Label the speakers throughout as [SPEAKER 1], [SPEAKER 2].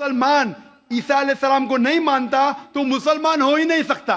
[SPEAKER 1] مسلمان عیسیٰ علیہ السلام کو نہیں مانتا تو مسلمان ہو ہی نہیں سکتا.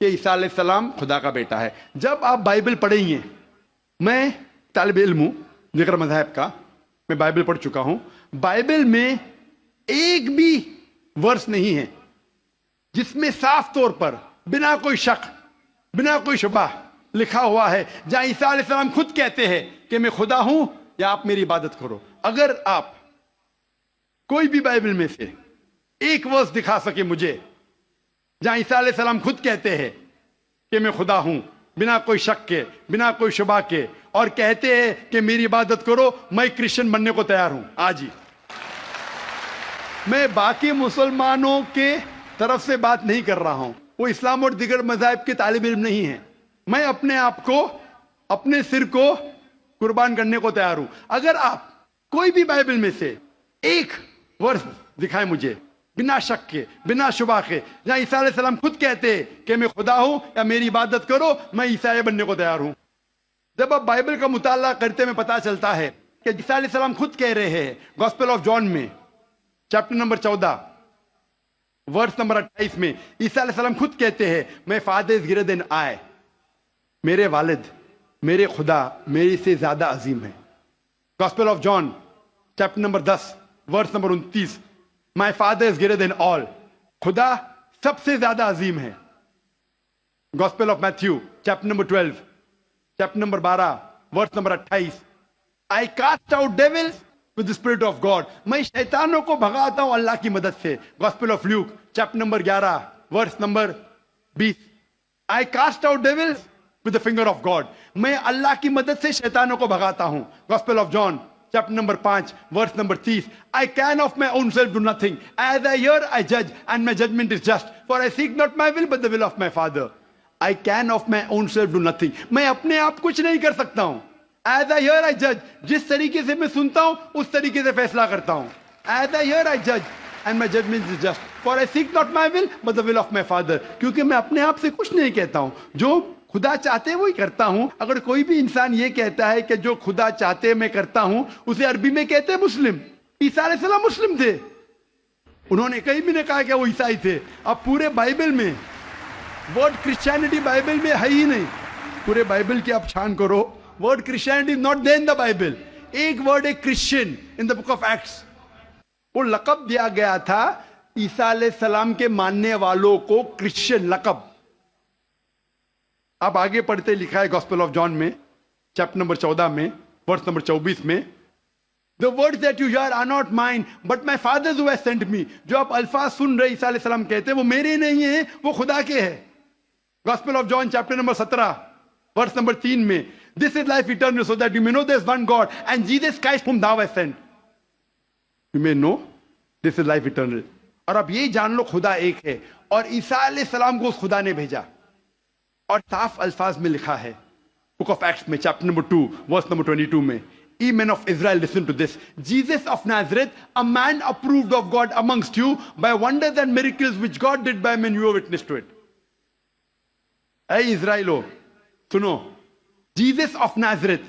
[SPEAKER 1] کہ عیسیٰ علیہ السلام خدا کا بیٹا ہے. جب آپ بائبل پڑھیں گے، میں طالب علم ہوں دیگر مذاہب کا، میں بائبل پڑھ چکا ہوں، بائبل میں ایک بھی ورس نہیں ہے جس میں صاف طور پر بنا کوئی شک بنا کوئی شبہ لکھا ہوا ہے جہاں عیسیٰ علیہ السلام خود کہتے ہیں کہ میں خدا ہوں یا آپ میری عبادت کرو. اگر آپ کوئی بھی بائبل میں سے ایک ورس دکھا سکے مجھے جہاں عیسیٰ علیہ السلام خود کہتے ہیں کہ میں خدا ہوں بنا کوئی شک کے بنا کوئی شبہ کے، اور کہتے ہیں کہ میری عبادت کرو، میں کرسچن بننے کو تیار ہوں آج ہی. میں باقی مسلمانوں کے طرف سے بات نہیں کر رہا ہوں، وہ اسلام اور دیگر مذاہب کے طالب علم نہیں ہیں. میں اپنے آپ کو، اپنے سر کو قربان کرنے کو تیار ہوں. اگر آپ کوئی بھی بائبل میں سے ایک ورس دکھائیں مجھے بنا شک کے بنا شبہ کے جہاں عیسیٰ علیہ السلام خود کہتے ہیں کہ میں خدا ہوں یا میری عبادت کرو، میں عیسائی بننے کو تیار ہوں. جب آپ بائبل کا مطالعہ کرتے میں پتا چلتا ہے کہ عیسیٰ علیہ السلام خود کہہ رہے ہیں گاسپل آف جان میں چیپٹر نمبر 14 ورس نمبر 28 میں، عیسیٰ علیہ السلام خود کہتے ہیں میں فادر از گریٹر دین آئی، میرے والد میرے خدا میرے سے زیادہ عظیم ہے. Gospel of John chapter number 10 verse number 29، my father is greater than all, خدا سب سے زیادہ عظیم ہے. Gospel of Matthew chapter number 12 chapter number 12 verse number 28، I cast out devils with the spirit of God, میں شیطانوں کو بھگاتا ہوں اللہ کی مدد سے. Gospel of Luke chapter number 11 verse number 20، I cast out devils with the finger of God, میں اللہ کی مدد سے شیطانوں کو بھگاتا ہوں. Gospel of John chapter number 5 verse number 30، I can of my own self do nothing. As I hear, I judge, and my judgment is just. For I seek not my will, but the will of my Father. I can of my own self do nothing. میں اپنے آپ کچھ نہیں کر سکتا ہوں. As I hear, I judge. جس طریقے سے میں سنتا ہوں اس طریقے سے فیصلہ کرتا ہوں. As I hear, I judge, and my judgment is just. For I seek not my will, but the will of my Father. کیونکہ میں اپنے آپ سے کچھ نہیں کہتا ہوں، جو خدا چاہتے وہی کرتا ہوں. اگر کوئی بھی انسان یہ کہتا ہے کہ جو خدا چاہتے میں کرتا ہوں، اسے عربی میں کہتے ہیں مسلم. عیسیٰ علیہ السلام مسلم تھے، انہوں نے کہیں بھی نہیں کہا کہ وہ عیسائی تھے. اب پورے بائبل میں ورڈ کرسچینٹی بائبل میں ہے ہی نہیں. پورے بائبل کی آپ چھان کرو، word Christianity not there in the Bible. ایک ورڈ ہے Christian in the book of acts. وہ لقب دیا گیا تھا عیسیٰ علیہ السلام کے ماننے والوں کو، کرسچین لقب. آپ آگے پڑھتے لکھا ہے گاسپل آف جان میں چیپٹر نمبر 14 میں ورس نمبر 24 میں، The words that you hear are not mine, but my Father who has sent me. جو آپ الفاظ سن رہے عیسیٰ علیہ السلام کہتے ہیں وہ میرے نہیں ہیں، وہ خدا کے ہیں. Gospel of John chapter number 17 verse number 3 میں، This is life eternal, so that you may know there is one God and Jesus Christ whom thou hast sent. You may know this is life eternal. اور اب یہ جان لو خدا ایک ہے، اور عیسیٰ علیہ السلام کو اس خدا نے بھیجا. اور صاف الفاظ میں لکھا ہے بک آف ایکٹس میں چیپٹر نمبر 2 ورس نمبر 22 میں، Ye men of Israel, listen to this. Jesus of Nazareth, a man approved of God amongst you by wonders and miracles which God did by men, you are witness to it. اے اسرائیلو سنو، Jesus of نازرت،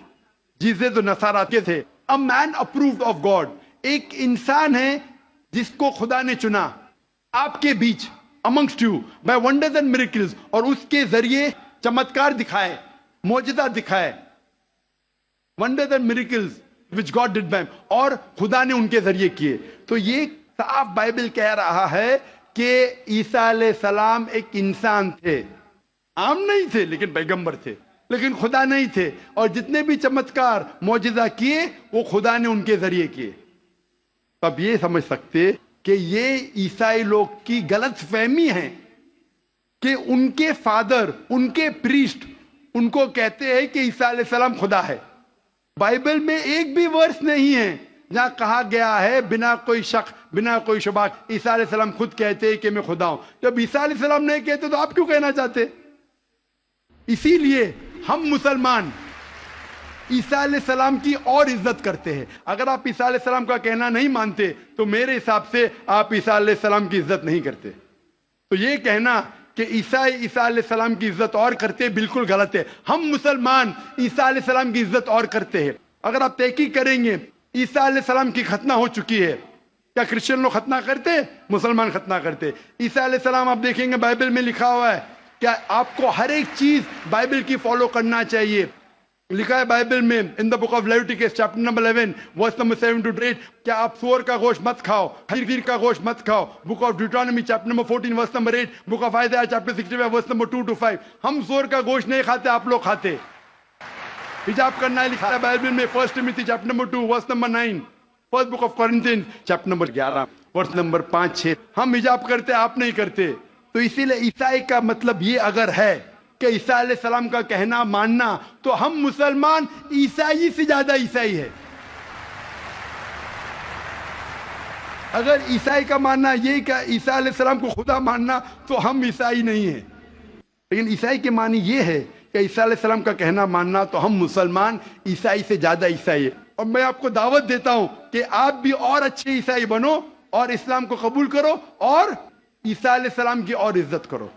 [SPEAKER 1] Jesus جو نصارہ کے تھے، a man approved of God، ایک انسان ہے جس کو خدا نے چنا آپ کے بیچ، amongst you by wonders and miracles، اور اس کے ذریعے چمتکار دکھائے، معجزہ دکھائے. Wonders and miracles which God did by him، اور خدا نے ان کے ذریعے کیے. تو یہ صاف بائبل کہہ رہا ہے کہ عیسیٰ علیہ السلام ایک انسان تھے، عام نہیں تھے لیکن پیغمبر تھے، لیکن خدا نہیں تھے. اور جتنے بھی چمتکار معجزہ کیے وہ خدا نے ان کے ذریعے کیے. اب یہ سمجھ سکتے کہ یہ عیسائی لوگ کی غلط فہمی ہے کہ ان کے فادر، ان کے پریسٹ ان کو کہتے ہیں کہ عیسیٰ علیہ السلام خدا ہے. بائبل میں ایک بھی ورس نہیں ہے جہاں کہا گیا ہے بنا کوئی شک بنا کوئی شبہ عیسیٰ علیہ السلام خود کہتے ہیں کہ میں خدا ہوں. جب عیسیٰ علیہ السلام نہیں کہتے تو آپ کیوں کہنا چاہتے؟ اسی لیے ہم مسلمان عیسیٰ علیہ السلام کی اور عزت کرتے ہیں. اگر آپ عیسیٰ علیہ السلام کا کہنا نہیں مانتے تو میرے حساب سے آپ عیسیٰ علیہ السلام کی عزت نہیں کرتے. تو یہ کہنا کہ عیسیٰ علیہ السلام کی عزت اور کرتے بالکل غلط ہے. ہم مسلمان عیسیٰ علیہ السلام کی عزت اور کرتے ہیں. اگر آپ تحقیق کریں گے عیسیٰ علیہ السلام کی ختنہ ہو چکی ہے. کیا کرسچن لوگ ختنہ کرتے؟ مسلمان ختنہ کرتے. عیسیٰ علیہ السلام آپ دیکھیں گے بائبل میں لکھا ہوا ہے کہ آپ کو ہر ایک چیز بائبل کی فالو کرنا چاہیے. لکھا ہے بائبل میں in the book of Leviticus chapter number 11 verse number 7 to 8 کہ آپ سور کا گوشت مت کھاؤ, خنزیر کا گوشت مت کھاؤ. Book of Deuteronomy chapter number 14 verse number 8, book of Isaiah chapter 65 verse number 2 to 5. ہم سور کا گوشت نہیں کھاتے, آپ لوگ کھاتے. حجاب کرنا ہے لکھا ہے بائبل میں 1 Timothy chapter number 2 verse number 9, first book of Corinthians chapter number 11 verse number 5-6. ہم حجاب کرتے, آپ نہیں کرتے. تو اسی لیے عیسائی کا مطلب یہ اگر ہے کہ عیسیٰ علیہ السلام کا کہنا ماننا, تو ہم مسلمان عیسائی سے زیادہ عیسائی ہے. اگر عیسائی کا ماننا یہ کہ عیسیٰ علیہ السلام کو خدا ماننا, تو ہم عیسائی نہیں ہیں. لیکن عیسائی کے معنی یہ ہے کہ عیسیٰ علیہ السلام کا کہنا ماننا, تو ہم مسلمان عیسائی سے زیادہ عیسائی ہے. اور میں آپ کو دعوت دیتا ہوں کہ آپ بھی اور اچھے عیسائی بنو اور اسلام کو قبول کرو اور عیسیٰ علیہ السلام کی اور عزت کرو.